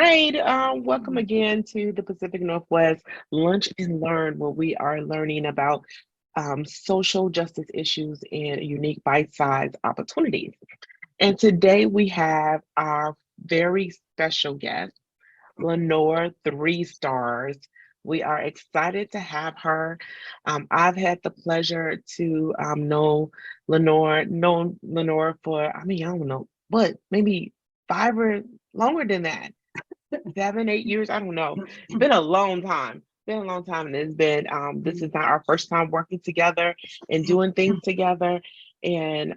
right. Welcome again to the Pacific Northwest Lunch and Learn, where we are learning about social justice issues and unique bite-sized opportunities. And today we have our very special guest, Lenore, 3 stars. We are excited to have her. I've had the pleasure to know Lenore for, I don't know, what, maybe 5 or longer than that, 7, 8 years. I don't know. It's been a long time. Been a long time, and it's been this is not our first time working together and doing things together, and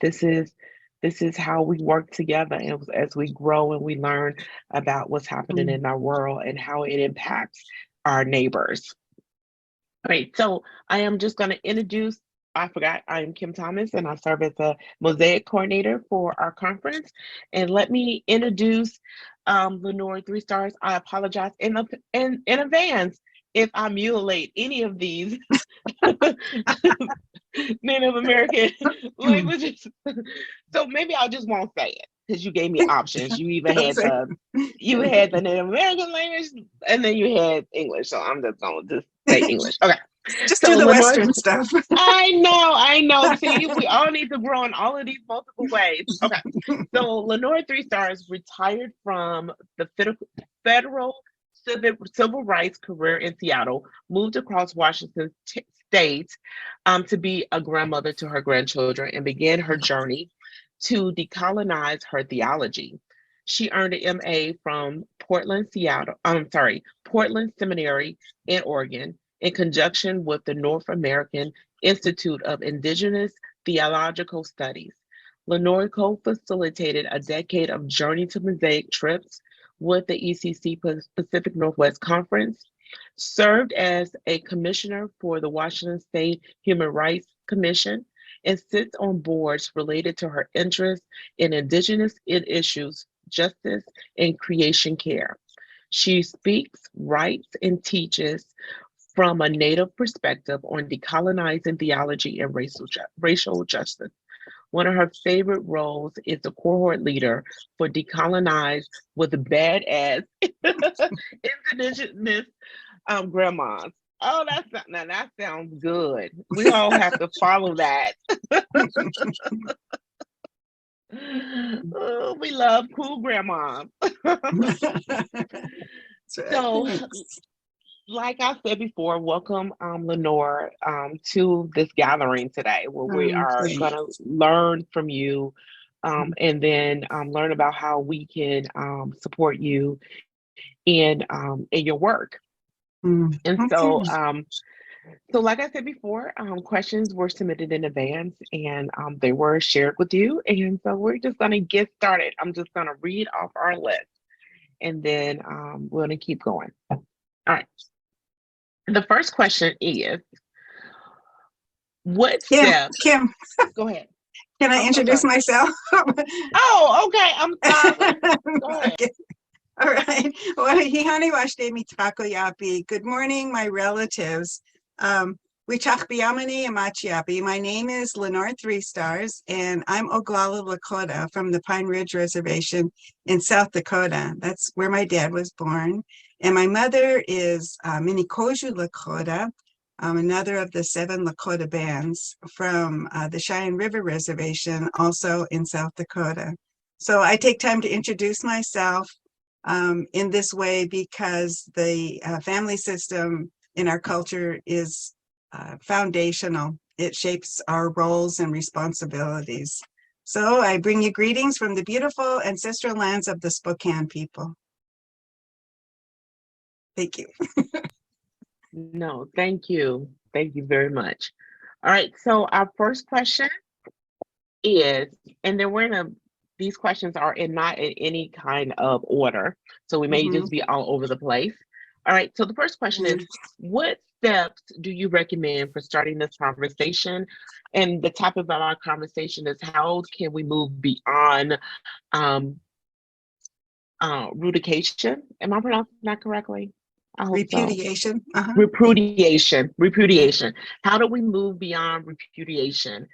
this is how we work together, and as we grow and we learn about what's happening in our world and how it impacts our neighbors. All right, so I am just going to introduce. I forgot, I am Kim Thomas, and I serve as a mosaic coordinator for our conference. And let me introduce Lenore, 3 stars. I apologize in advance if I mutilate any of these Native American languages. So maybe I just won't say it because you gave me options. You even had the Native American language, and then you had English. So I'm just going to say English. Okay. Just So do the Lenore, Western stuff. I know. See, we all need to grow in all of these multiple ways. Okay. So Lenore, 3 stars, retired from the federal civil rights career in Seattle, moved across Washington state to be a grandmother to her grandchildren and began her journey to decolonize her theology. She earned an MA from Portland Seminary in Oregon in conjunction with the North American Institute of Indigenous Theological Studies. Lenore co-facilitated a decade of Journey to Mosaic trips with the ECC Pacific Northwest Conference, served as a commissioner for the Washington State Human Rights Commission, and sits on boards related to her interest in Indigenous issues, justice, and creation care. She speaks, writes, and teaches from a Native perspective on decolonizing theology and racial justice. One of her favorite roles is the cohort leader for Decolonize with Badass Indigenous grandmas. Oh, that sounds good. We all have to follow that. Oh, we love cool grandmas. So, like I said before, welcome Lenore to this gathering today, where we are going to learn from you and then learn about how we can support you in your work. And so, like I said before, questions were submitted in advance and they were shared with you. And so we're just going to get started. I'm just going to read off our list and then we're going to keep going. All right. The first question is, what steps? Kim, go ahead. Can I introduce myself? Oh, okay. I'm sorry. Go ahead. Okay. All right. Well, hihani washdemi takoyapi. Good morning, my relatives. Wichachbiyamani amachiapi. My name is Lenore, 3 stars, and I'm Oglala Lakota from the Pine Ridge Reservation in South Dakota. That's where my dad was born. And my mother is Minikoju Lakota, another of the 7 Lakota bands from the Cheyenne River Reservation, also in South Dakota. So I take time to introduce myself in this way because the family system in our culture is foundational. It shapes our roles and responsibilities. So I bring you greetings from the beautiful ancestral lands of the Spokane people. Thank you. No, thank you. Thank you very much. All right, so our first question is, and then these questions are not in any kind of order, so we may just be all over the place. All right, so the first question is, what steps do you recommend for starting this conversation? And the topic of our conversation is, how can we move beyond repudiation? Am I pronouncing that correctly? I hope repudiation. So. Repudiation. How do we move beyond repudiation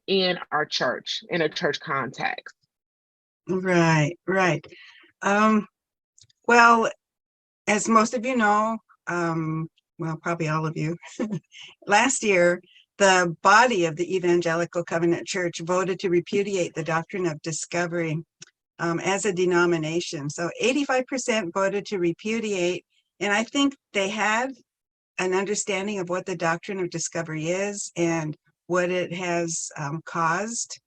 in our church, in a church context? Right. Well, as most of you know, well, probably all of you, last year, the body of the Evangelical Covenant Church voted to repudiate the Doctrine of Discovery as a denomination. So 85% voted to repudiate, and I think they had an understanding of what the Doctrine of Discovery is and what it has caused.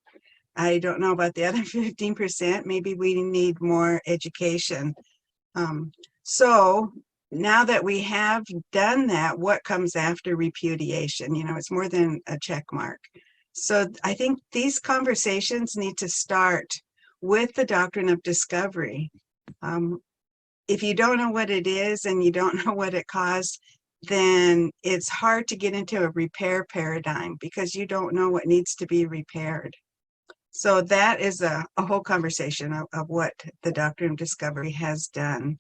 I don't know about the other 15%. Maybe we need more education. So now that we have done that, what comes after repudiation? You know, it's more than a check mark. So I think these conversations need to start with the Doctrine of Discovery. If you don't know what it is and you don't know what it caused, then it's hard to get into a repair paradigm because you don't know what needs to be repaired. So that is a whole conversation of what the Doctrine of Discovery has done.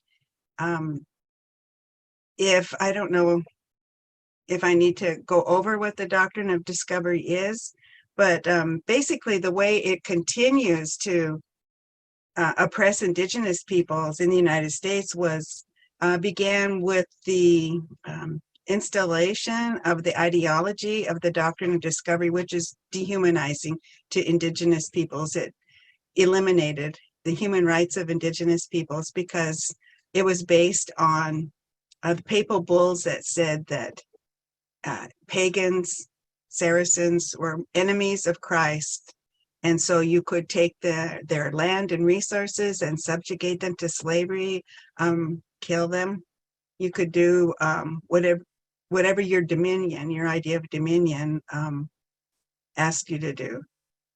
If I don't know if I need to go over what the Doctrine of Discovery is, but basically the way it continues to oppress indigenous peoples in the United States was began with the installation of the ideology of the Doctrine of Discovery, which is dehumanizing to indigenous peoples. It eliminated the human rights of indigenous peoples because it was based on the papal bulls that said that pagans, Saracens were enemies of Christ. And so you could take their land and resources and subjugate them to slavery, kill them. You could do whatever your dominion, your idea of dominion asked you to do.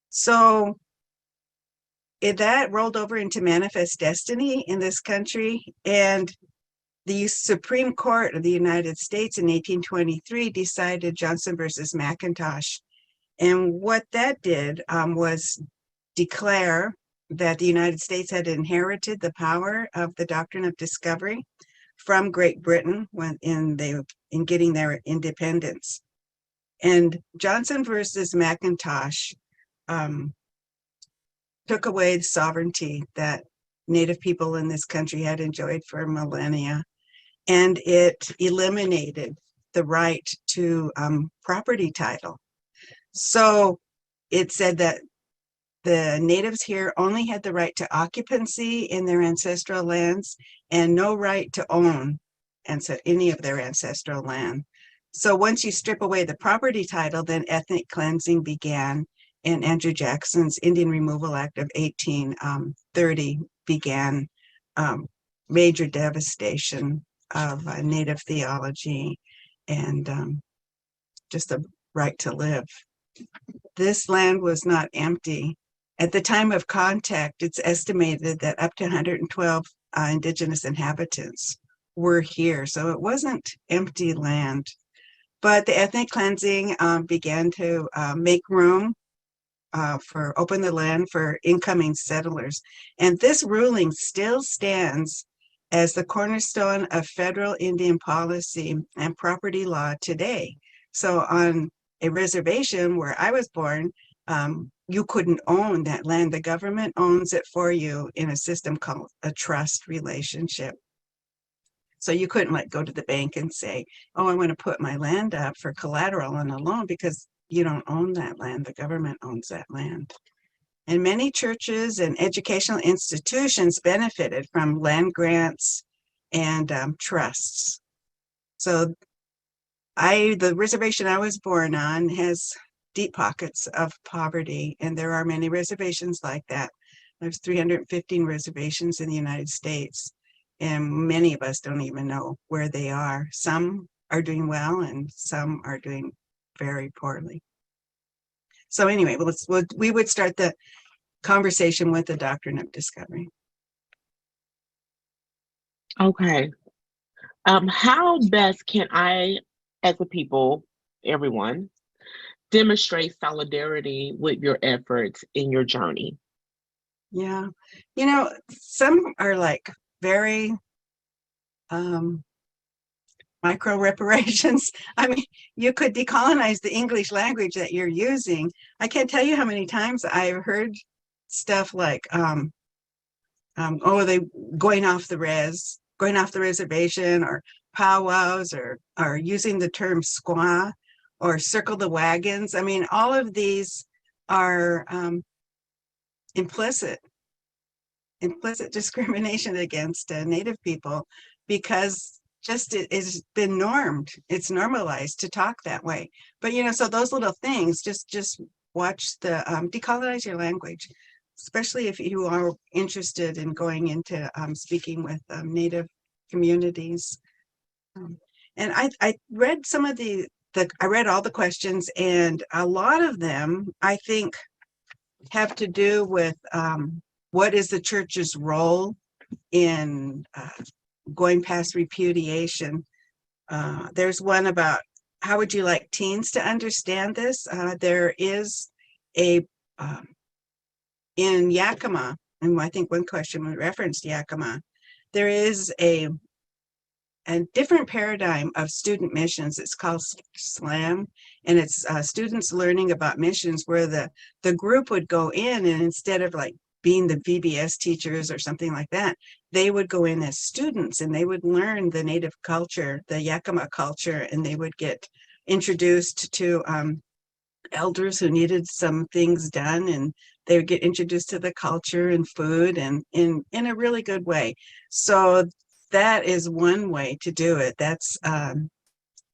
So that rolled over into manifest destiny in this country. And the Supreme Court of the United States in 1823 decided Johnson versus McIntosh. And what that did was declare that the United States had inherited the power of the Doctrine of Discovery from Great Britain in getting their independence. And Johnson versus McIntosh took away the sovereignty that Native people in this country had enjoyed for millennia, and it eliminated the right to property title. So it said that the natives here only had the right to occupancy in their ancestral lands and no right to own any of their ancestral land. So once you strip away the property title, then ethnic cleansing began, and Andrew Jackson's Indian Removal Act of 1830 began major devastation of Native theology and just the right to live. This land was not empty. At the time of contact, it's estimated that up to 112 indigenous inhabitants were here. So it wasn't empty land. But the ethnic cleansing began to make room open the land for incoming settlers. And this ruling still stands as the cornerstone of federal Indian policy and property law today. So on a reservation where I was born, you couldn't own that land. The government owns it for you in a system called a trust relationship. So you couldn't go to the bank and say, oh, I want to put my land up for collateral on a loan, because you don't own that land. The government owns that land. And many churches and educational institutions benefited from land grants and trusts. So the reservation I was born on has deep pockets of poverty, and there are many reservations like that. There's 315 reservations in the United States, and many of us don't even know where they are. Some are doing well, and some are doing very poorly. So anyway, we would start the conversation with the Doctrine of Discovery. Okay. How best can I, as a people, everyone, demonstrate solidarity with your efforts in your journey? Yeah. Some are very micro reparations. I mean, you could decolonize the English language that you're using. I can't tell you how many times I've heard stuff like, they going off the reservation, or powwows, or using the term squaw, or circle the wagons. I mean, all of these are implicit discrimination against Native people, because just it's been normed. It's normalized to talk that way. But so those little things, just watch the decolonize your language, especially if you are interested in going into speaking with Native communities. And I read some of I read all the questions, and a lot of them I think have to do with what is the church's role in going past repudiation. There's one about how would you like teens to understand this? There is a in Yakima, and I think one question referenced Yakima, there is a different paradigm of student missions. It's called SLAM, and it's students learning about missions, where the group would go in, and instead of like being the VBS teachers or something like that, they would go in as students, and they would learn the Native culture, the Yakima culture, and they would get introduced to elders who needed some things done, and they would get introduced to the culture and food, and in a really good way. So that is one way to do it. That's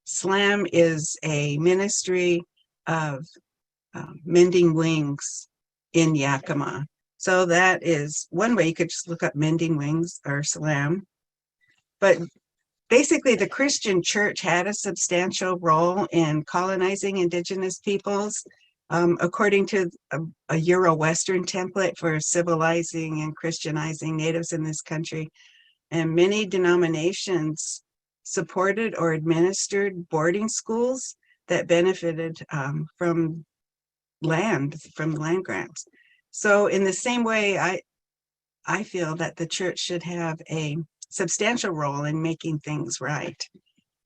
SLAM is a ministry of mending wings in Yakima. So that is one way. You could just look up mending wings or SLAM. But basically, the Christian church had a substantial role in colonizing indigenous peoples, according to a Euro-Western template for civilizing and Christianizing natives in this country. And many denominations supported or administered boarding schools that benefited from land grants. So in the same way, I feel that the church should have a substantial role in making things right.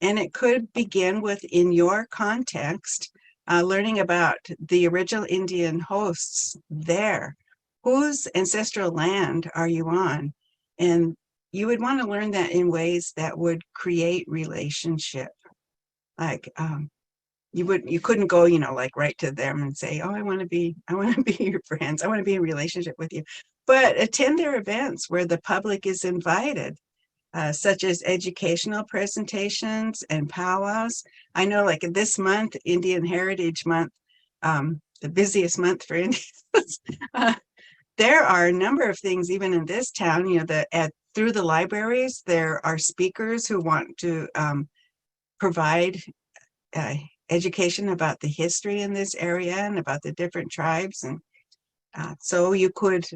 And it could begin with, in your context, learning about the original Indian hosts there. Whose ancestral land are you on? And you would want to learn that in ways that would create relationship. Like you couldn't go, like right to them and say, oh, I want to be your friends. I want to be in relationship with you. But attend their events where the public is invited, such as educational presentations and powwows. I know, like this month, Indian Heritage Month, the busiest month for Indians, there are a number of things, even in this town, through the libraries, there are speakers who want to provide education about the history in this area and about the different tribes. And so you could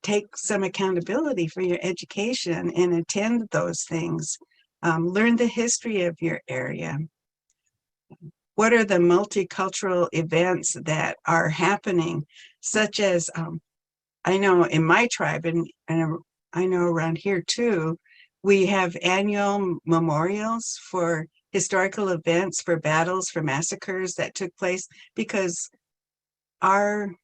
take some accountability for your education and attend those things. Learn the history of your area. What are the multicultural events that are happening, such as, I know in my tribe, and I know around here too, we have annual memorials for historical events, for battles, for massacres that took place, because our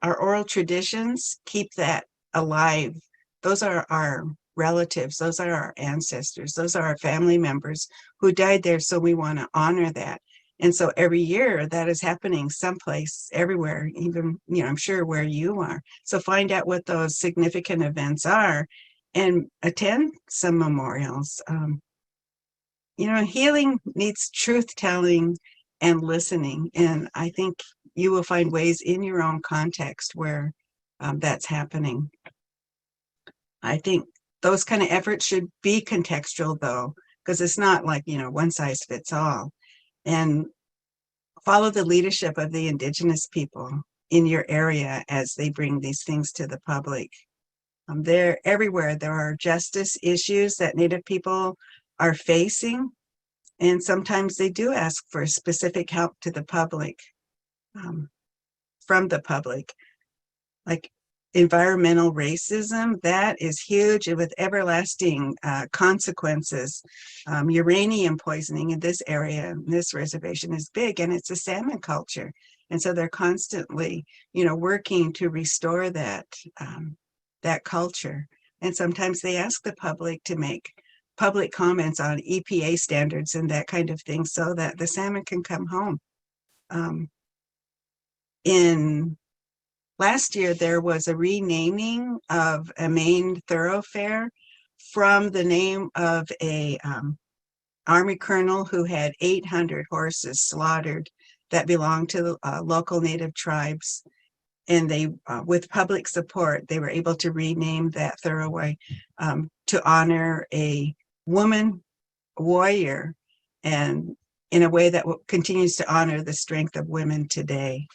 oral traditions keep that alive. Those are our relatives, those are our ancestors, those are our family members who died there, so we want to honor that. And so every year that is happening someplace, everywhere, even, I'm sure where you are. So find out what those significant events are and attend some memorials. Healing needs truth-telling and listening. And I think you will find ways in your own context where that's happening. I think those kind of efforts should be contextual, though, because it's not like, one size fits all. And follow the leadership of the indigenous people in your area as they bring these things to the public. They're everywhere. There are justice issues that Native people are facing, and sometimes they do ask for specific help to the public, from the public. Like environmental racism, that is huge and with everlasting consequences. Uranium poisoning in this area, in this reservation, is big, and it's a salmon culture. And so they're constantly, working to restore that that culture. And sometimes they ask the public to make public comments on EPA standards and that kind of thing so that the salmon can come home. In last year, there was a renaming of a main thoroughfare from the name of a Army colonel who had 800 horses slaughtered that belonged to the local native tribes. And they, with public support, they were able to rename that thoroughway to honor a woman warrior, and in a way that continues to honor the strength of women today.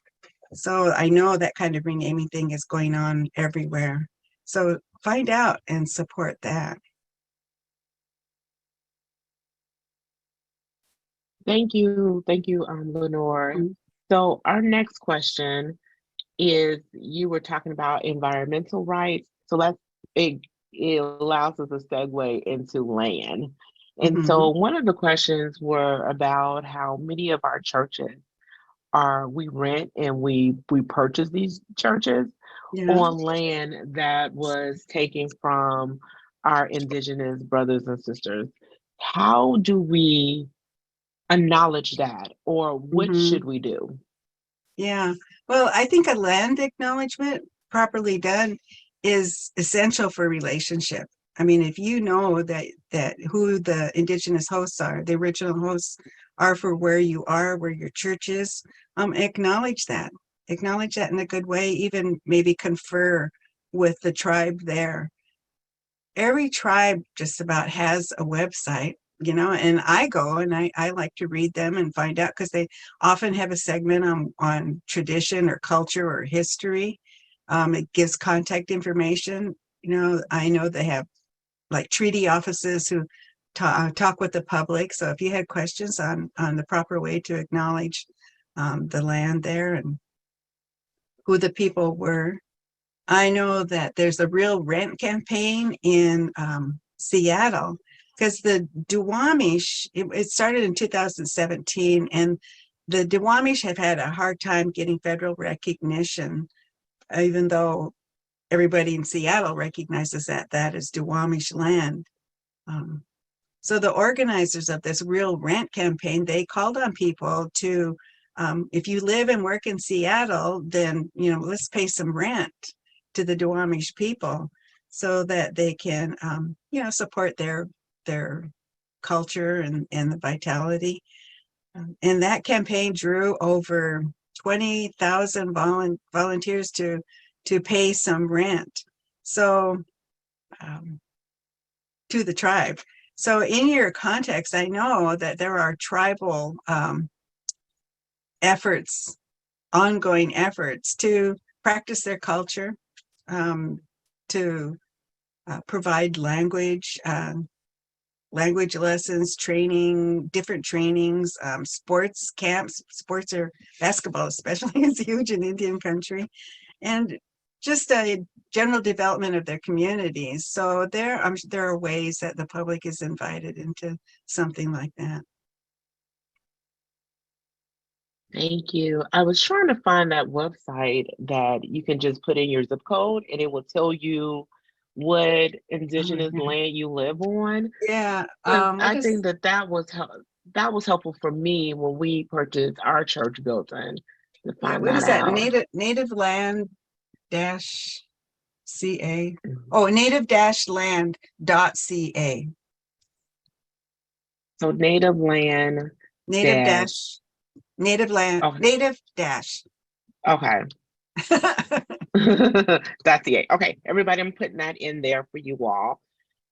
So I know that kind of renaming thing is going on everywhere. So find out and support that. Thank you, Lenore. So our next question is, you were talking about environmental rights. So it allows us to segue into land. And Mm-hmm. so one of the questions were about how many of our churches we rent and we purchase these churches Yeah. on land that was taken from our indigenous brothers and sisters. How do we acknowledge that, or what Mm-hmm. should we do? Yeah. Well, I think a land acknowledgement properly done is essential for relationship. I mean, if you know that who the indigenous hosts are, the original hosts are for where you are, where your church is, acknowledge that. Acknowledge that in a good way, even maybe confer with the tribe there. Every tribe just about has a website, and I go and I like to read them and find out, because they often have a segment on tradition or culture or history. It gives contact information. I know they have like treaty offices who talk with the public. So if you had questions on the proper way to acknowledge the land there and who the people were. I know that there's a real rent campaign in Seattle, because the Duwamish, it started in 2017, and the Duwamish have had a hard time getting federal recognition, even though everybody in Seattle recognizes that is Duwamish land. Um, so the organizers of this real rent campaign, they called on people to, if you live and work in Seattle, then, let's pay some rent to the Duwamish people so that they can, support their culture and the vitality. And that campaign drew over 20,000 volunteers to pay some rent. So, to the tribe. So in your context, I know that there are tribal efforts, ongoing efforts to practice their culture, to provide language lessons, training, different trainings, sports camps. Basketball especially is huge in Indian country, and just a general development of their communities. So there are ways that the public is invited into something like that. Thank you. I was trying to find that website that you can just put in your zip code and it will tell you what Oh, indigenous yeah. land you live on. Yeah. Because What I is think that was helpful for me when we purchased our church building to yeah, find what that is that? out. Native land dash CA. Mhm. Oh, native-land.ca. So native land Native dash. dash native land Okay. native dash. Okay. That's the A. Okay, everybody, I'm putting that in there for you all.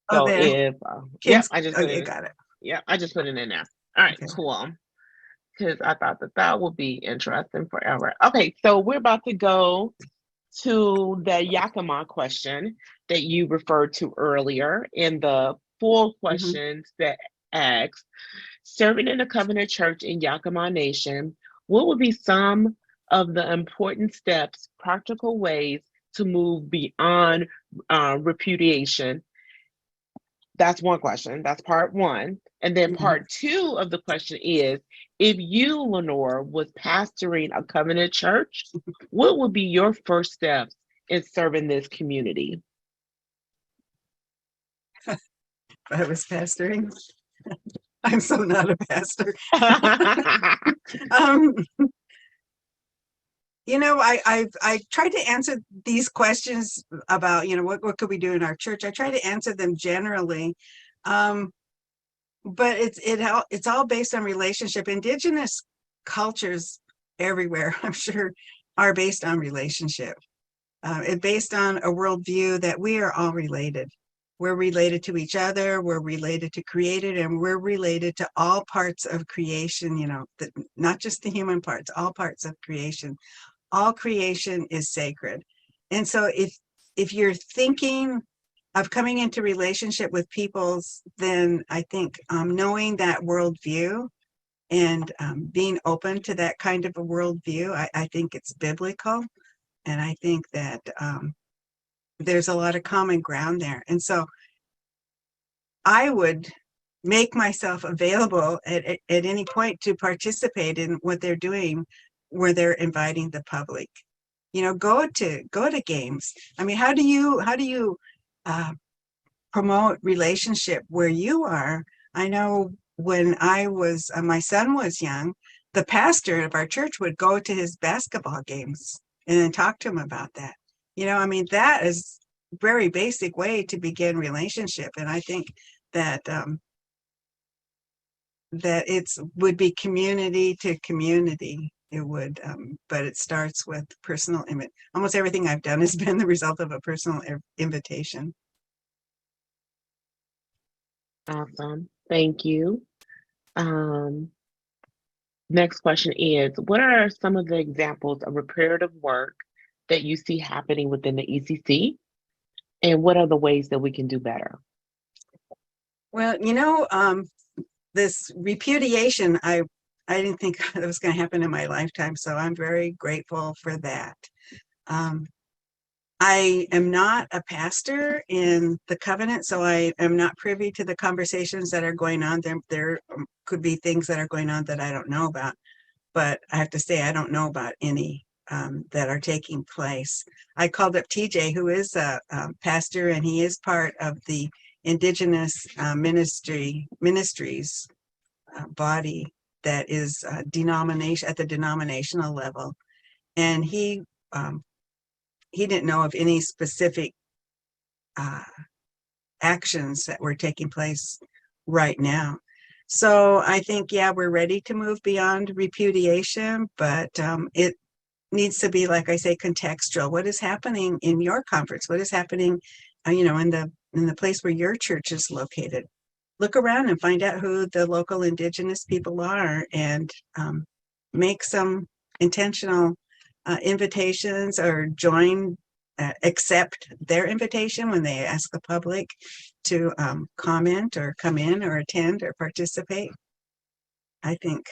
Oh, So there. if, yep, Kim's. I just Oh, put you it. got it. Yep, I just put it in there. All right, Okay. cool. Because I thought that would be interesting forever. Okay, so we're about to go to the Yakima question that you referred to earlier in the full Mhm. questions that asks, serving in a covenant church in Yakima Nation, what would be some of the important steps, practical ways to move beyond repudiation? That's one question. That's part one. And then Mhm. part two of the question is, if you, Lenore, was pastoring a covenant church, what would be your first steps in serving this community? I was pastoring. I'm so not a pastor. Um, I tried to answer these questions about, what could we do in our church? I try to answer them generally. But it's all based on relationship. Indigenous cultures everywhere, I'm sure, are based on relationship. It's based on a worldview that we are all related. We're related to each other, we're related to created, and we're related to all parts of creation, not just the human parts, all parts of creation. All creation is sacred. And so if you're thinking of coming into relationship with peoples, then I think knowing that worldview and being open to that kind of a worldview, I think it's biblical. And I think that there's a lot of common ground there. And so I would make myself available at any point to participate in what they're doing, where they're inviting the public. Go to games. I mean, how do you promote relationship where you are? I know when my son was young, the pastor of our church would go to his basketball games and then talk to him about that. I mean, that is very basic way to begin relationship. And I think that that would be community to community. It would, but it starts with personal image. Almost everything I've done has been the result of a personal invitation. Awesome. Thank you. Next question is, what are some of the examples of reparative work that you see happening within the ECC? And what are the ways that we can do better? Well, this repudiation, I didn't think that was going to happen in my lifetime, so I'm very grateful for that. I am not a pastor in the covenant, so I am not privy to the conversations that are going on. There could be things that are going on that I don't know about, but I have to say I don't know about any that are taking place. I called up TJ, who is a pastor, and he is part of the Indigenous ministries body that is at the denominational level, and he didn't know of any specific actions that were taking place right now. So I think, yeah, we're ready to move beyond repudiation, but it needs to be, like I say, contextual. What is happening in your conference? What is happening, in the place where your church is located? Look around and find out who the local Indigenous people are, and make some intentional invitations, or accept their invitation when they ask the public to comment or come in or attend or participate. I think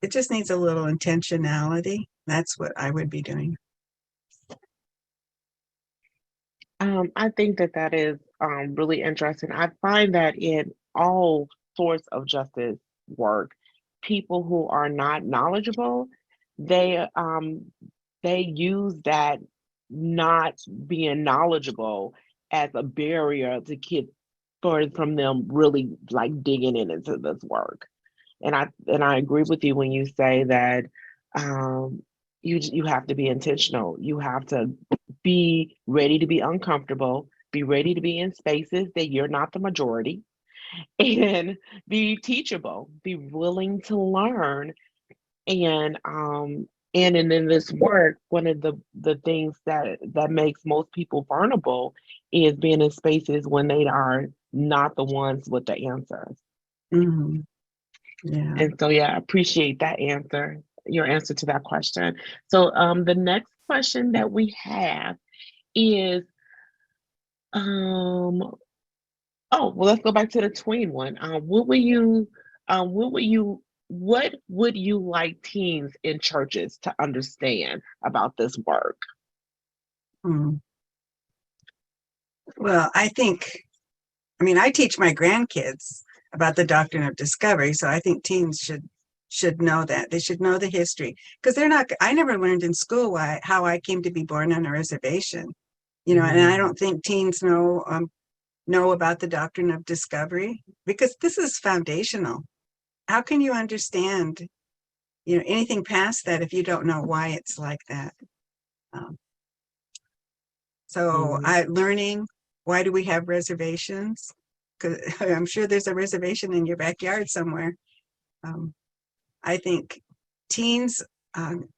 it just needs a little intentionality. That's what I would be doing. I think that is really interesting. I find that in all sorts of justice work, people who are not knowledgeable, they use that not being knowledgeable as a barrier to keep from them really like digging into this work. And I agree with you when you say that you have to be intentional. You have to be ready to be uncomfortable, be ready to be in spaces that you're not the majority, and be teachable, be willing to learn. And in this work, one of the things that makes most vulnerable vulnerable is being in spaces when they are not the ones with the answers. Mm-hmm. Yeah. And so, yeah, I appreciate that answer, your answer to that question. So, the next question that we have is, oh, well, let's go back to the tween one. What would you like teens in churches to understand about this work? Well, I teach my grandkids about the Doctrine of Discovery, so I think teens should know that. They should know the history, because I never learned in school how I came to be born on a reservation, and I don't think teens know know about the doctrine of discovery, because this is foundational. How can you understand, anything past that if you don't know why it's like that? Um, so Mhm. learning, why do we have reservations? Because I'm sure there's a reservation in your backyard somewhere. Um, I think teens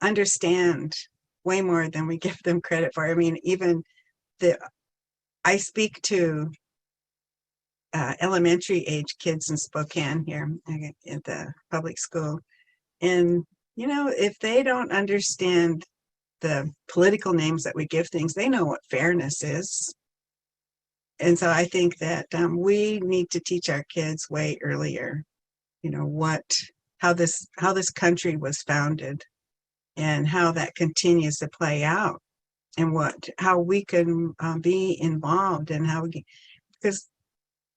understand way more than we give them credit for. I mean, even I speak to elementary age kids in Spokane here at the public school. And, if they don't understand the political names that we give things, they know what fairness is. And so I think that we need to teach our kids way earlier, what how this country was founded and how that continues to play out, and how we can be involved, and because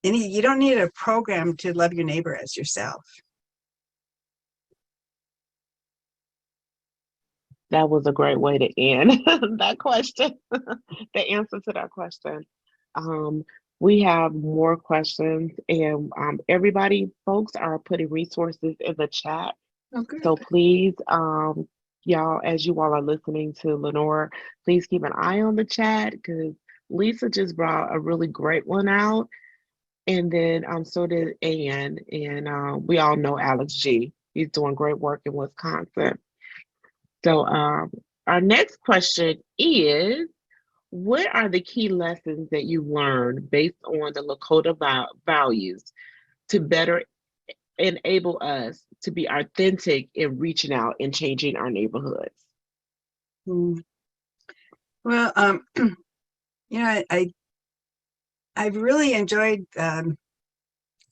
you don't need a program to love your neighbor as yourself. That was a great way to end that question, the answer to that question. Um, we have more questions, and everybody, folks, are putting resources in the chat. Oh, good. So please, y'all, as you all are listening to Lenore, please keep an eye on the chat because Lisa just brought a really great one out. And then so did Ann, and we all know Alex G. He's doing great work in Wisconsin. So our next question is, what are the key lessons that you learned based on the Lakota values to better enable us to be authentic in reaching out and changing our neighborhoods? Mm. Well, I I've really enjoyed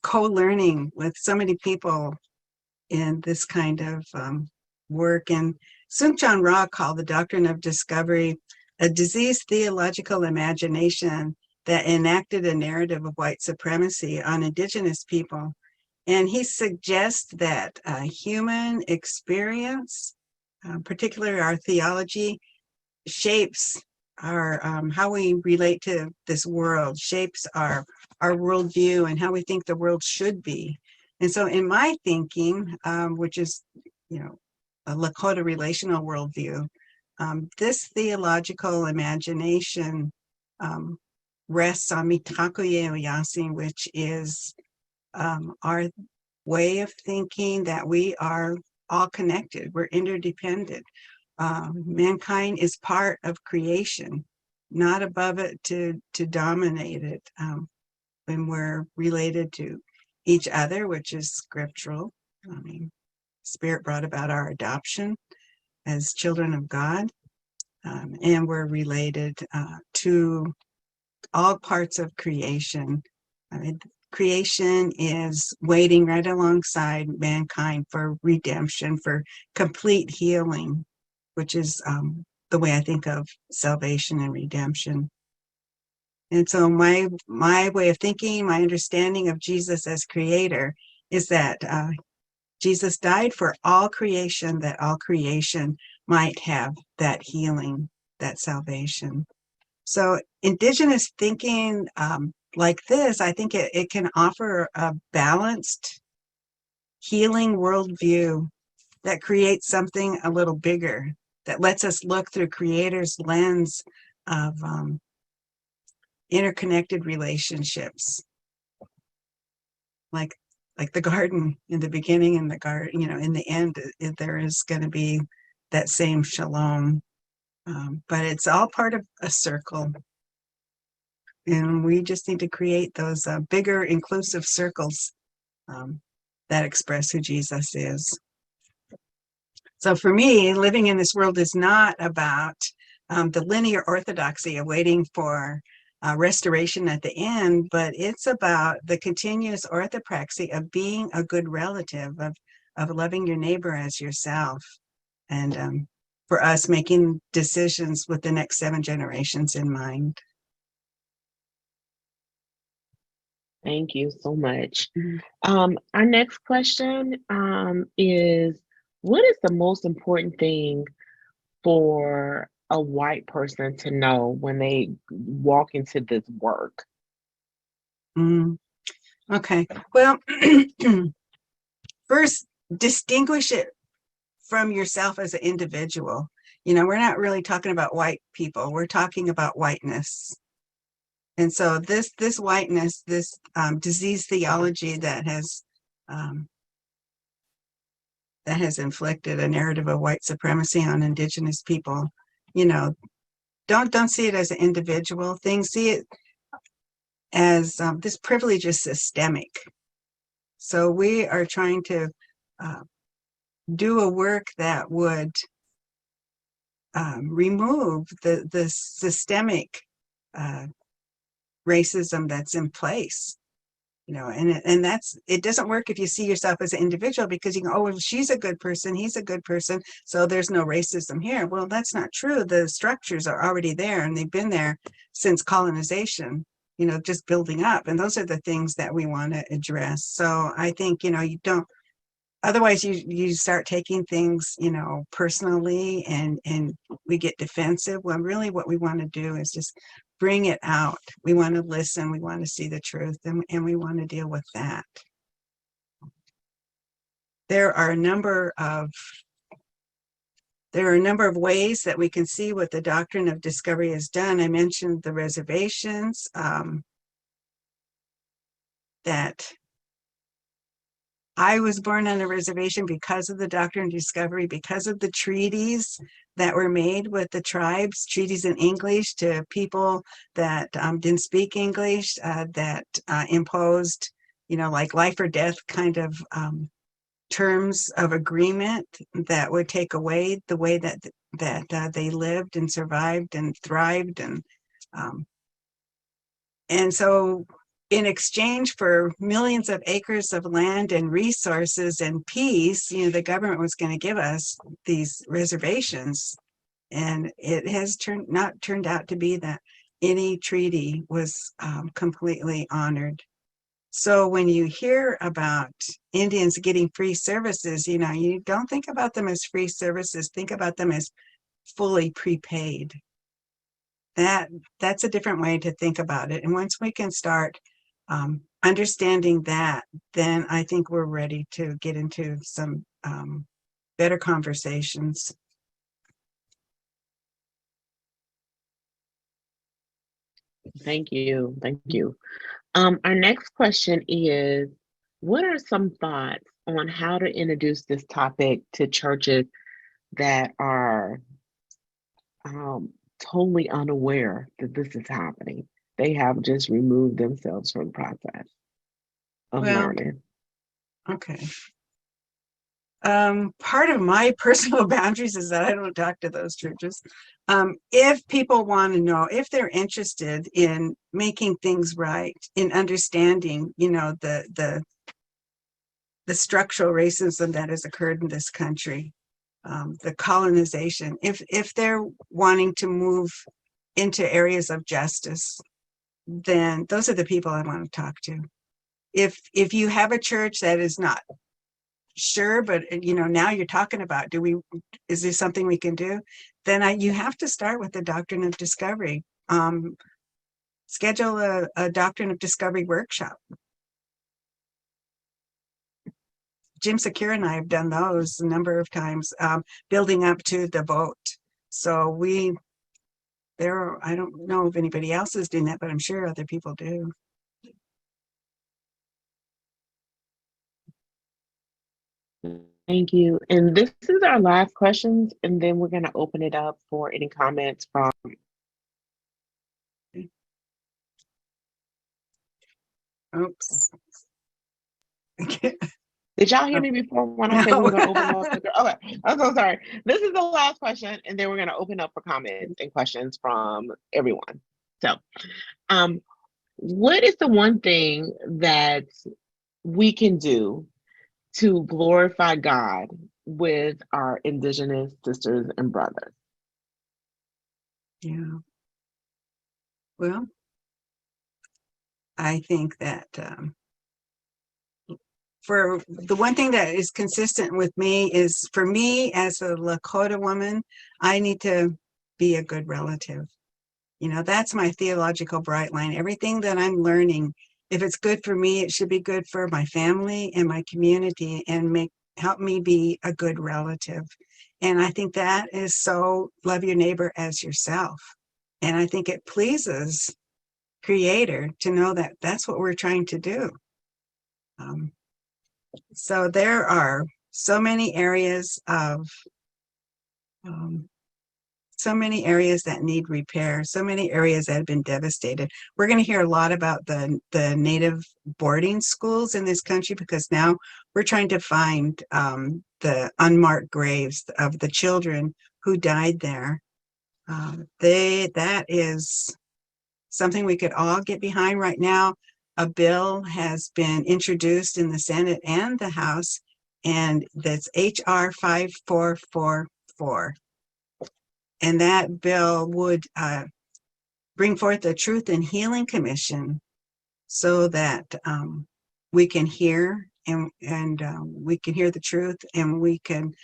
co-learning with so many people in this kind of work. And Soong-Chan Rah called the Doctrine of Discovery a diseased theological imagination that enacted a narrative of white supremacy on indigenous people. And he suggests that human experience, particularly our theology, shapes our how we relate to this world, shapes our worldview and how we think the world should be. And so in my thinking, which is, a Lakota relational worldview, this theological imagination rests on Mitakuye Oyasin, which is our way of thinking that we are all connected, we're interdependent. Mankind is part of creation, not above it to dominate it. When we're related to each other, which is scriptural. I mean, Spirit brought about our adoption as children of God, and we're related to all parts of creation. I mean, creation is waiting right alongside mankind for redemption, for complete healing, which is the way I think of salvation and redemption. And so my way of thinking, my understanding of Jesus as creator is that Jesus died for all creation, that all creation might have that healing, that salvation. So indigenous thinking like this, I think it can offer a balanced, healing worldview that creates something a little bigger, that lets us look through creator's lens of interconnected relationships, like the garden. In the beginning and the garden, in the end, there is going to be that same shalom, but it's all part of a circle, and we just need to create those bigger inclusive circles that express who Jesus is. So for me, living in this world is not about the linear orthodoxy of waiting for restoration at the end, but it's about the continuous orthopraxy of being a good relative, of loving your neighbor as yourself, and for us making decisions with the next 7 generations in mind. Thank you so much. Mhm. Our next question is, what is the most important thing for a white person to know when they walk into this work? Okay. Well, first, distinguish it from yourself as an individual. We're not really talking about white people. We're talking about whiteness. And so this whiteness, this disease theology um, that has inflicted a narrative of white supremacy on indigenous people, don't see it as an individual thing. See it as this privilege is systemic. So we are trying to do a work that would remove the systemic racism that's in place. And it doesn't work if you see yourself as an individual, because you go, oh, well, she's a good person, he's a good person, so there's no racism here. Well, that's not true. The structures are already there, and they've been there since colonization, just building up. And those are the things that we want to address. So I think, you don't, otherwise you start taking things, personally, and we get defensive. Well, really what we want to do is just bring it out. We want to listen, we want to see the truth, and we want to deal with that. There are a number of ways that we can see what the Doctrine of Discovery has done. I mentioned the reservations, that I was born on a reservation because of the Doctrine of Discovery, because of the treaties that were made with the tribes, treaties in English to people that didn't speak English, that imposed, like life or death kind of terms of agreement that would take away the way that they lived and survived and thrived. And so in exchange for millions of acres of land and resources and peace, the government was going to give us these reservations. And it has not turned out to be that any treaty was completely honored. So when you hear about Indians getting free services, you don't think about them as free services, think about them as fully prepaid. That's a different way to think about it. And once we can start understanding that, then I think we're ready to get into some better conversations. Thank you. Thank you. Our next question is, what are some thoughts on how to introduce this topic to churches that are totally unaware that this is happening? They have just removed themselves from the process of learning. Okay. Part of my personal boundaries is that I don't talk to those churches. If people want to know, if they're interested in making things right, in understanding, the structural racism that has occurred in this country, the colonization, if they're wanting to move into areas of justice, then those are the people I want to talk to. If you have a church that is not sure, but now you're talking about, is there something we can do? Then you have to start with the Doctrine of Discovery. Schedule a Doctrine of Discovery workshop. Jim Secure and I have done those a number of times, building up to the vote. So I don't know if anybody else is doing that, but I'm sure other people do. Thank you. And this is our last questions, and then we're going to open it up for any comments from. Oops. Did y'all hear me before when I said we were going to open up? Okay, I'm so sorry. This is the last question, and then we're going to open up for comments and questions from everyone. So, what is the one thing that we can do to glorify God with our Indigenous sisters and brothers? Yeah. Well, I think that for the one thing that is consistent with me is, for me as a Lakota woman, I need to be a good relative. That's my theological bright line. Everything that I'm learning if it's good for me, it should be good for my family and my community and help me be a good relative. And I think that is so love your neighbor as yourself. And I think it pleases Creator to know that that's what we're trying to do. So there are so many areas that need repair, so many areas that have been devastated. We're going to hear a lot about the native boarding schools in this country, because now we're trying to find the unmarked graves of the children who died there. That is something we could all get behind right now. A bill has been introduced in the Senate and the House, and that's HR 5444. And that bill would bring forth a Truth and Healing Commission so that we can hear and we can hear the truth, and we can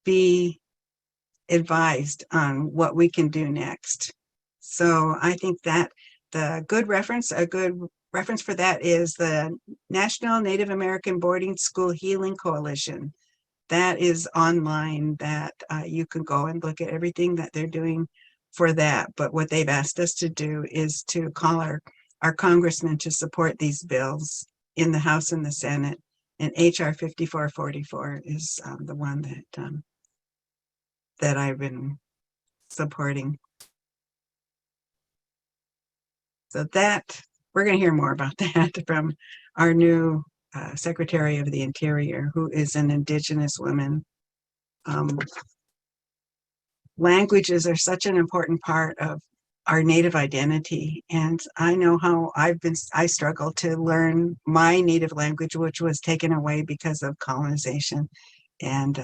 be advised on what we can do next. So I think that a good reference for that is the National Native American Boarding School Healing Coalition. That is online, that you can go and look at everything that they're doing for that. But what they've asked us to do is to call our congressmen to support these bills in the House and the Senate. And HR 5444 is the one that I've been supporting. So that, we're going to hear more about that from our new Secretary of the Interior, who is an Indigenous woman. Languages are such an important part of our Native identity. And I know how I struggled to learn my native language, which was taken away because of colonization. And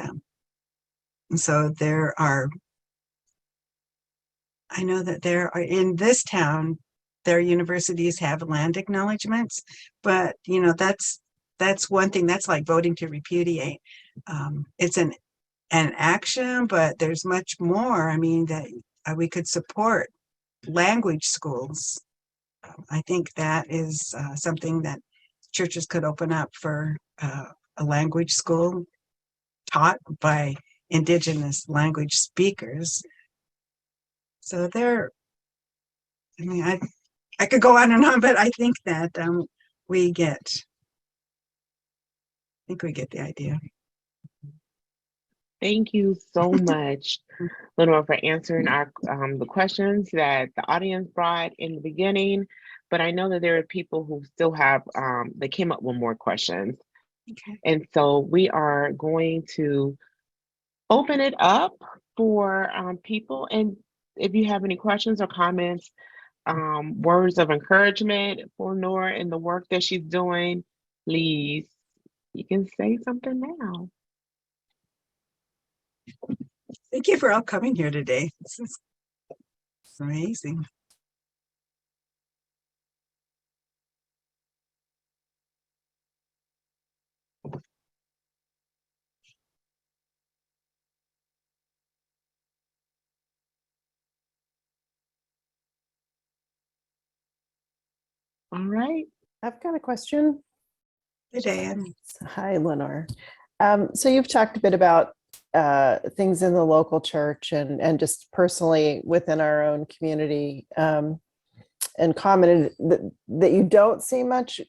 so I know that there are, in this town, their universities have land acknowledgements, but that's one thing. That's like voting to repudiate. It's an action, but there's much more. I mean, that we could support language schools. I think that is something that churches could open up for a language school taught by Indigenous language speakers. So I could go on and on, but I think that we get the idea. Thank you so much, Lenore, for answering our the questions that the audience brought in the beginning. But I know that there are people who still have they came up with more questions. Okay. And so we are going to open it up for people. And if you have any questions or comments, words of encouragement for Nora and the work that she's doing, please, you can say something now. Thank you for all coming here today. This is amazing. All right. I've got a question. Good day. Hi, Lenore. So you've talked a bit about things in the local church and just personally within our own community, and commented that you don't see much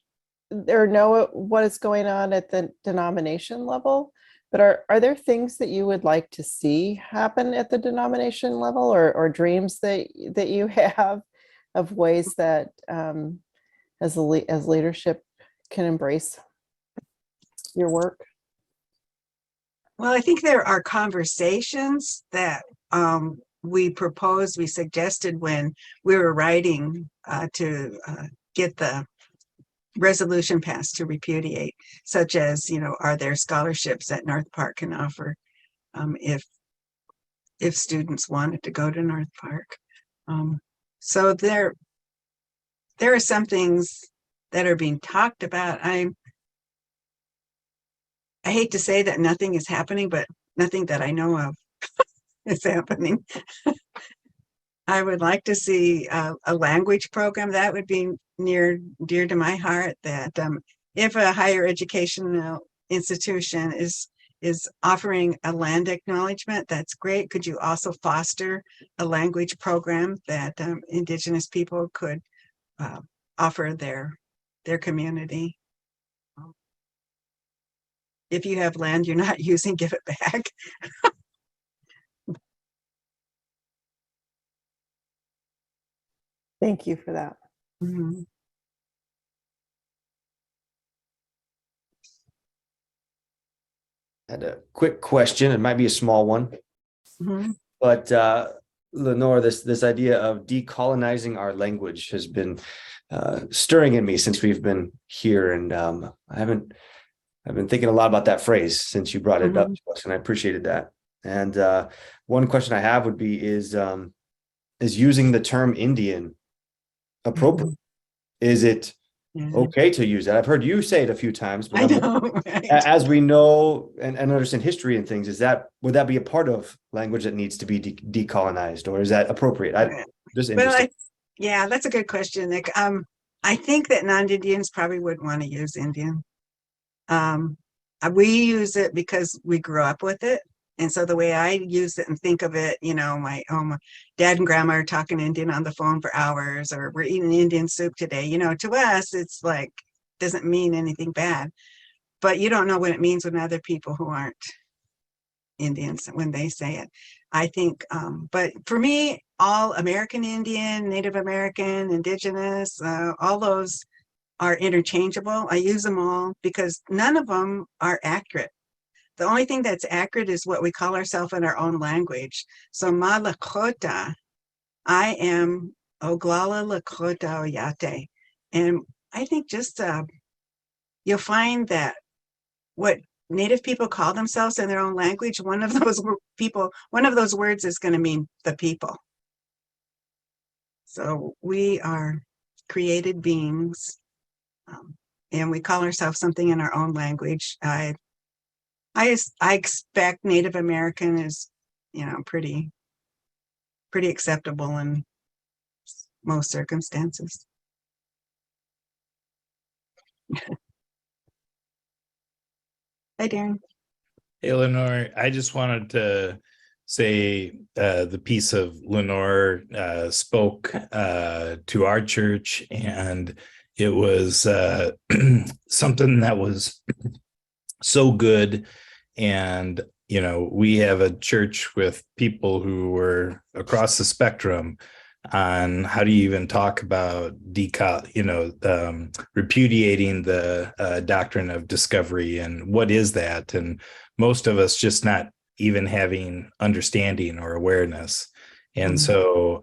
or know what is going on at the denomination level. But are there things that you would like to see happen at the denomination level, or dreams that you have of ways that as leadership can embrace your work? Well, I think there are conversations that we suggested when we were writing to get the resolution passed to repudiate, such as, are there scholarships that North Park can offer if students wanted to go to North Park. So there are some things that are being talked about. I hate to say that nothing is happening, but nothing that I know of is happening. I would like to see a language program. That would be dear to my heart that if a higher educational institution is offering a land acknowledgement, that's great. Could you also foster a language program that Indigenous people could offer their community? If you have land you're not using, give it back. Thank you for that. Mhm. I had a quick question. It might be a small one, Mhm. but Lenore, this idea of decolonizing our language has been stirring in me since we've been here, and I've been thinking a lot about that phrase since you brought it up to us, and I appreciated that. And one question I have would be is using the term Indian appropriate? Is it Yeah. okay to use that? I've heard you say it a few times, but I know, right? as we know and understand history and things, would that be a part of language that needs to be decolonized, or is that appropriate? Just Well, interesting. yeah, that's a good question, Nick. I think that non-Indians probably would want to use Indian. We use it because we grew up with it. And so the way I use it and think of it, my dad and grandma are talking Indian on the phone for hours, or we're eating Indian soup today. To us, it's like, doesn't mean anything bad. But you don't know what it means when other people who aren't Indians, when they say it. I think, but for me, all American Indian, Native American, Indigenous, all those are interchangeable. I use them all because none of them are accurate. The only thing that's accurate is what we call ourselves in our own language. So ma Lakota, I am Oglala Lakota Oyate. And I think just you'll find that what Native people call themselves in their own language, one of those words is going to mean the people. So we are created beings, and we call ourselves something in our own language. I expect Native American is, pretty acceptable in most circumstances. Hi, Darren. Hey, Lenore, I just wanted to say the piece of Lenore spoke to our church, and it was something that was so good. And, we have a church with people who were across the spectrum on how do you even talk about repudiating the doctrine of discovery, and what is that? And most of us just not even having understanding or awareness. And so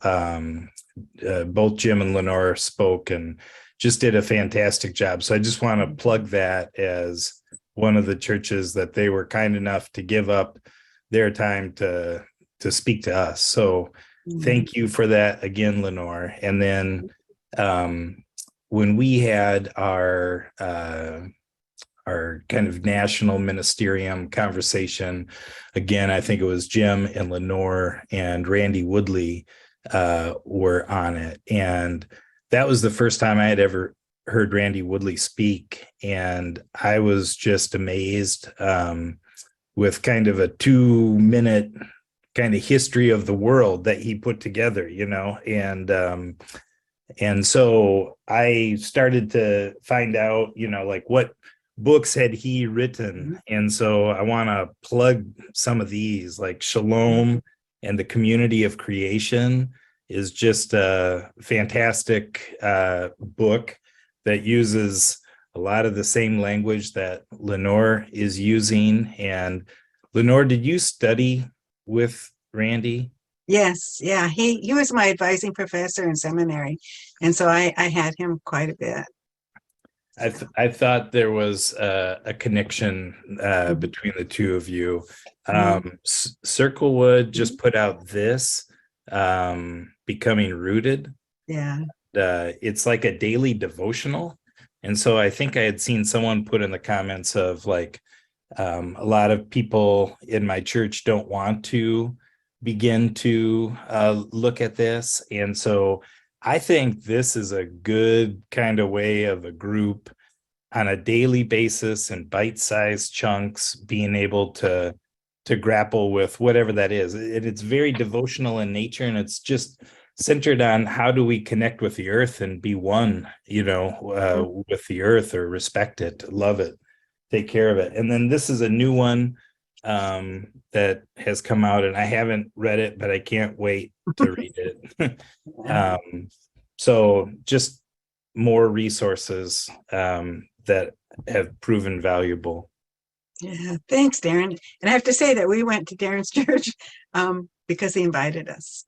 both Jim and Lenore spoke and just did a fantastic job. So I just want to plug that as one of the churches that they were kind enough to give up their time to speak to us. So thank you for that again, Lenore. And then when we had our kind of national ministerium conversation, again, I think it was Jim and Lenore and Randy Woodley were on it. And that was the first time I had ever heard Randy Woodley speak. And I was just amazed with kind of a 2-minute kind of history of the world that he put together, and so I started to find out, like what books had he written. And so I want to plug some of these, like Shalom and the Community of Creation is just a fantastic book that uses a lot of the same language that Lenore is using. And Lenore, did you study with Randy? Yes, yeah, he was my advising professor in seminary, and so I had him quite a bit. I thought there was a connection between the two of you. Circlewood just put out this Becoming Rooted. Yeah. It's like a daily devotional. And so I think I had seen someone put in the comments of like, a lot of people in my church don't want to begin to look at this. And so I think this is a good kind of way of a group on a daily basis and bite-sized chunks being able to grapple with whatever that is. It's very devotional in nature, and it's just centered on how do we connect with the earth and be one, with the earth, or respect it, love it, take care of it. And then this is a new one that has come out, and I haven't read it, but I can't wait to read it. So just more resources that have proven valuable. Yeah, thanks, Darren. And I have to say that we went to Darren's church because he invited us.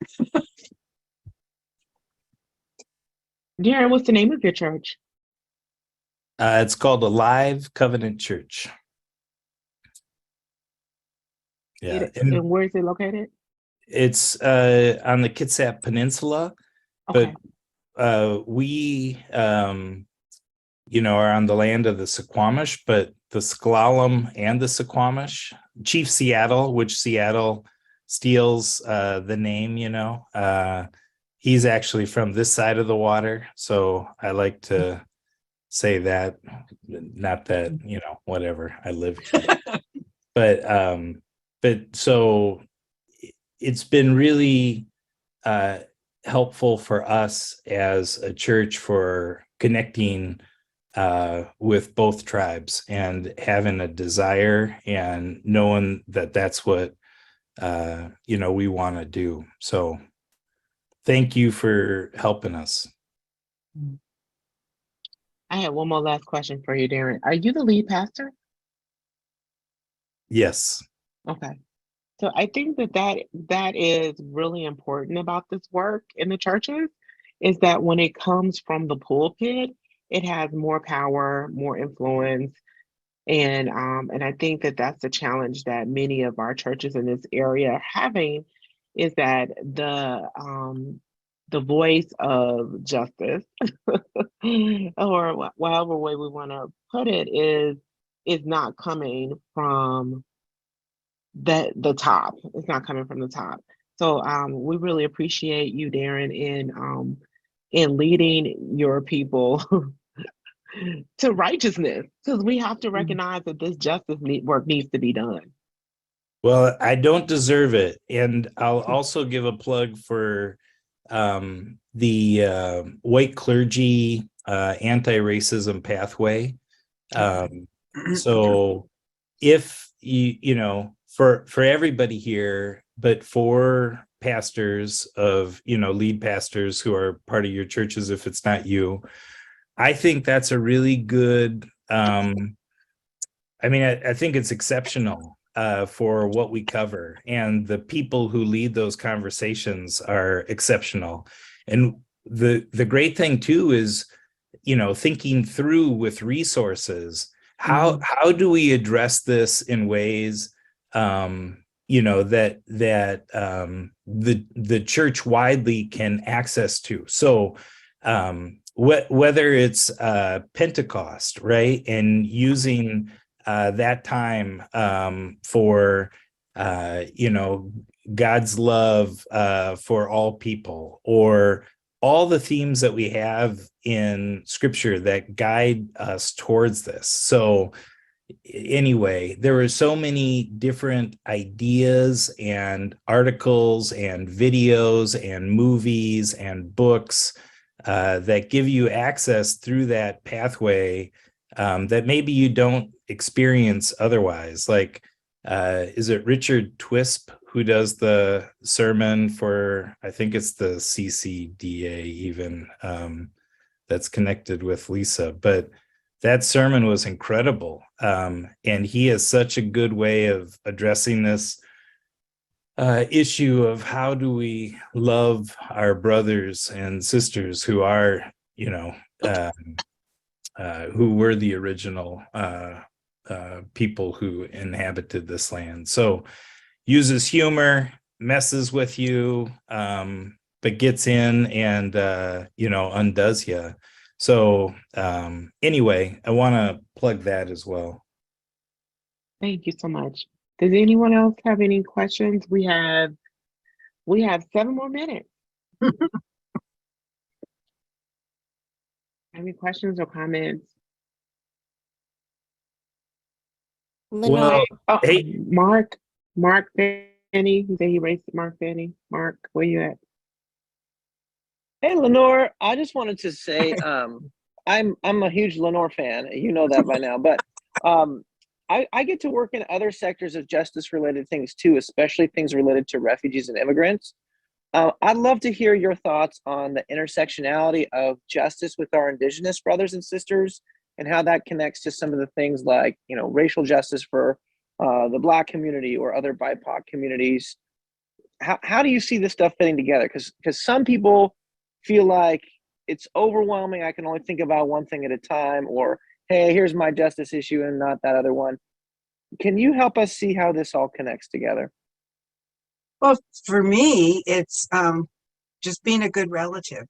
Darren, what's the name of your church? It's called Alive Covenant Church. Yeah, And where is it located? it's on the Kitsap Peninsula, Okay. but we are on the land of the Suquamish, but the S'Klallam and the Suquamish, Chief Seattle, which Seattle steals the name, he's actually from this side of the water. So I like to say that, not that, whatever, I live here. but so it's been really helpful for us as a church for connecting with both tribes and having a desire and knowing that that's what we want to do. So thank you for helping us. I have one more last question for you, Darren. Are you the lead pastor? Yes. Okay. So I think that is really important about this work in the churches, is that when it comes from the pulpit, it has more power, more influence. And I think that that's the challenge that many of our churches in this area are having, is that the voice of justice, or whatever way we want to put it, is not coming from the top. It's not coming from the top. So we really appreciate you, Darren, in leading your people to righteousness, because we have to recognize that this justice work needs to be done. Well, I don't deserve it. And I'll also give a plug for the white clergy anti-racism pathway. So if for everybody here, but for pastors of, lead pastors who are part of your churches, if it's not you, I think that's a really good, I think it's exceptional for what we cover, and the people who lead those conversations are exceptional. And the great thing too is, thinking through with resources, how do we address this in ways that the church widely can access to. So whether it's Pentecost, right, and using that time for God's love for all people, or all the themes that we have in Scripture that guide us towards this. So anyway, there were so many different ideas and articles and videos and movies and books that give you access through that pathway that maybe you don't experience otherwise. Like, is it Richard Twisp who does the sermon for, I think it's the CCDA even, that's connected with Lisa, but that sermon was incredible. And he has such a good way of addressing this issue of how do we love our brothers and sisters who are, who were the original people who inhabited this land. So uses humor, messes with you, but gets in and, undoes you. So anyway, I want to plug that as well. Thank you so much. Does anyone else have any questions? We have 7 more minutes. Any questions or comments? Well, Oh, hey, Mark Fanny. He said he raised Mark Fanny. Mark, where you at? Hey Lenore, I just wanted to say I'm a huge Lenore fan. You know that by now, but um, I get to work in other sectors of justice related things too, especially things related to refugees and immigrants. I'd love to hear your thoughts on the intersectionality of justice with our Indigenous brothers and sisters and how that connects to some of the things like, you know, racial justice for the Black community or other BIPOC communities. How do you see this stuff fitting together? Because some people feel like it's overwhelming. I can only think about one thing at a time, or hey, here's my justice issue and not that other one. Can you help us see how this all connects together? Well, for me, it's just being a good relative,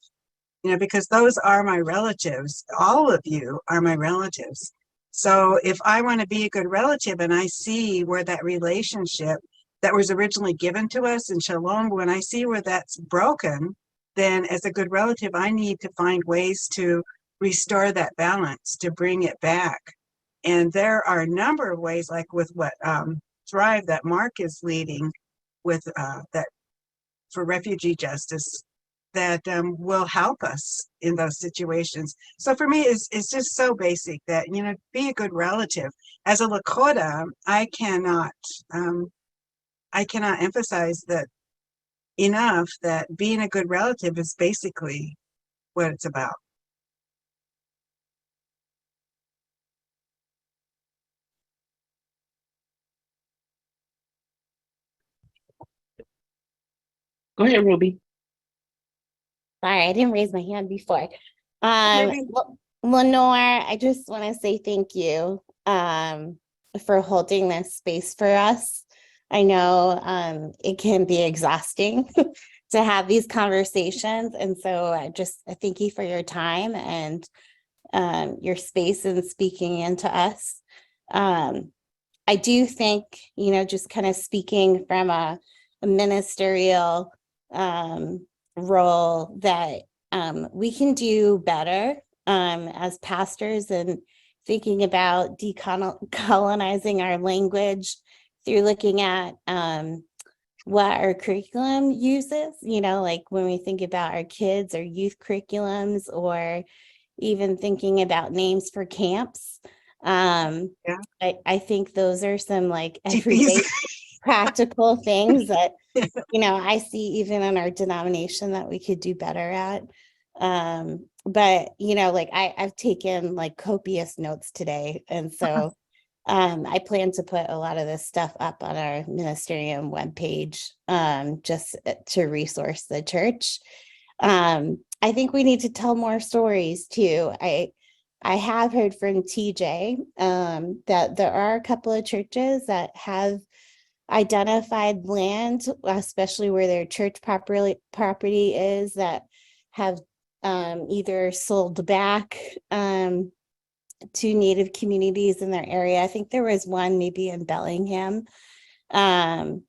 because those are my relatives. All of you are my relatives. So if I want to be a good relative and I see where that relationship that was originally given to us in Shalom, when I see where that's broken, then as a good relative, I need to find ways to restore that balance, to bring it back. And there are a number of ways, like with what Thrive that Mark is leading with that for refugee justice, that will help us in those situations. So for me, it's just so basic that, be a good relative. As a Lakota, I cannot emphasize that enough, that being a good relative is basically what it's about. Go ahead, Ruby. Sorry, I didn't raise my hand before. Maybe. Lenore, I just want to say thank you for holding this space for us. I know it can be exhausting to have these conversations. And so I thank you for your time and your space and speaking into us. I do think, just kind of speaking from a ministerial role, that we can do better as pastors, and thinking about decolonizing our language through looking at what our curriculum uses, like when we think about our kids or youth curriculums, or even thinking about names for camps. I think those are some like everyday practical things that I see even in our denomination that we could do better at. But like I've taken like copious notes today, and so I plan to put a lot of this stuff up on our ministerium webpage, just to resource the church. I think we need to tell more stories too. I have heard from TJ that there are a couple of churches that have identified land, especially where their church property is, that have either sold back to Native communities in their area. I think there was one maybe in Bellingham. And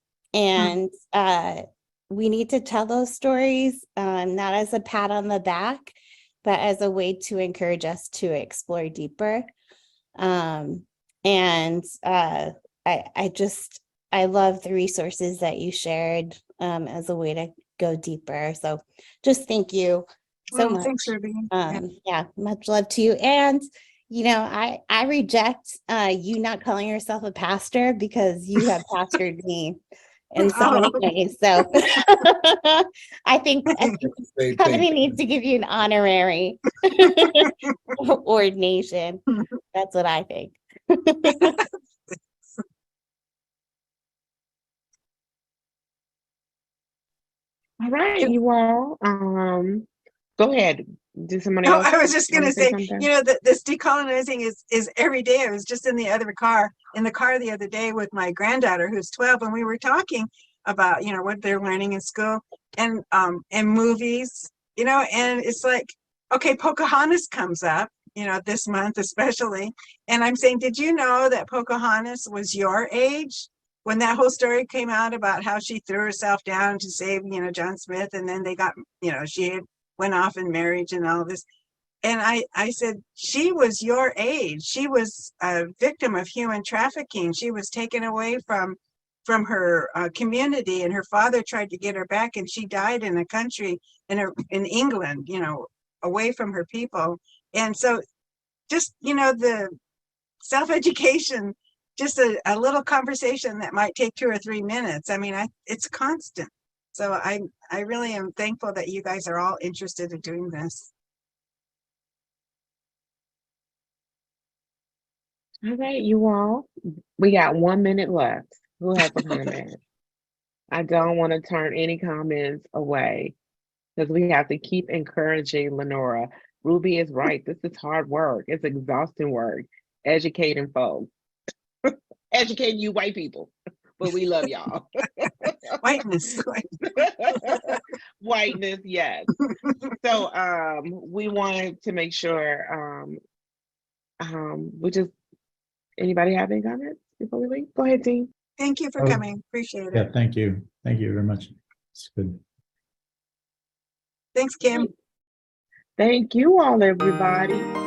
we need to tell those stories, not as a pat on the back, but as a way to encourage us to explore deeper. I love the resources that you shared as a way to go deeper. So just thank you so much. Thanks, Ruby. Yeah, much love to you. And I reject you not calling yourself a pastor, because you have pastored me in so many ways. So I think company needs to give you an honorary ordination. That's what I think. All right, you all. Go ahead. Did someone No, else? I was just going to say, something? this decolonizing is every day. I was just in the car the other day with my granddaughter, who's 12, and we were talking about, what they're learning in school and movies, and it's like, okay, Pocahontas comes up, this month especially. And I'm saying, did you know that Pocahontas was your age when that whole story came out about how she threw herself down to save, John Smith, and then they got, she had went off in marriage and all this. And I said, she was your age. She was a victim of human trafficking. She was taken away from her community, and her father tried to get her back, and she died in a country in England, away from her people. And so just, the self-education, just a little conversation that might take 2 or 3 minutes. I mean, it's constant. So I really am thankful that you guys are all interested in doing this. All right, you all. We got 1 minute left. Who has a comment? I don't want to turn any comments away because we have to keep encouraging Lenora. Ruby is right. This is hard work. It's exhausting work. Educating folks. Educating you white people. But we love y'all. Whiteness. Whiteness, yes. So we wanted to make sure anybody have any comments before we leave? Go ahead, team. Thank you for coming. Appreciate Yeah, it. thank you. Thank you very much. It's good. Thanks, Kim. Thank you all, everybody.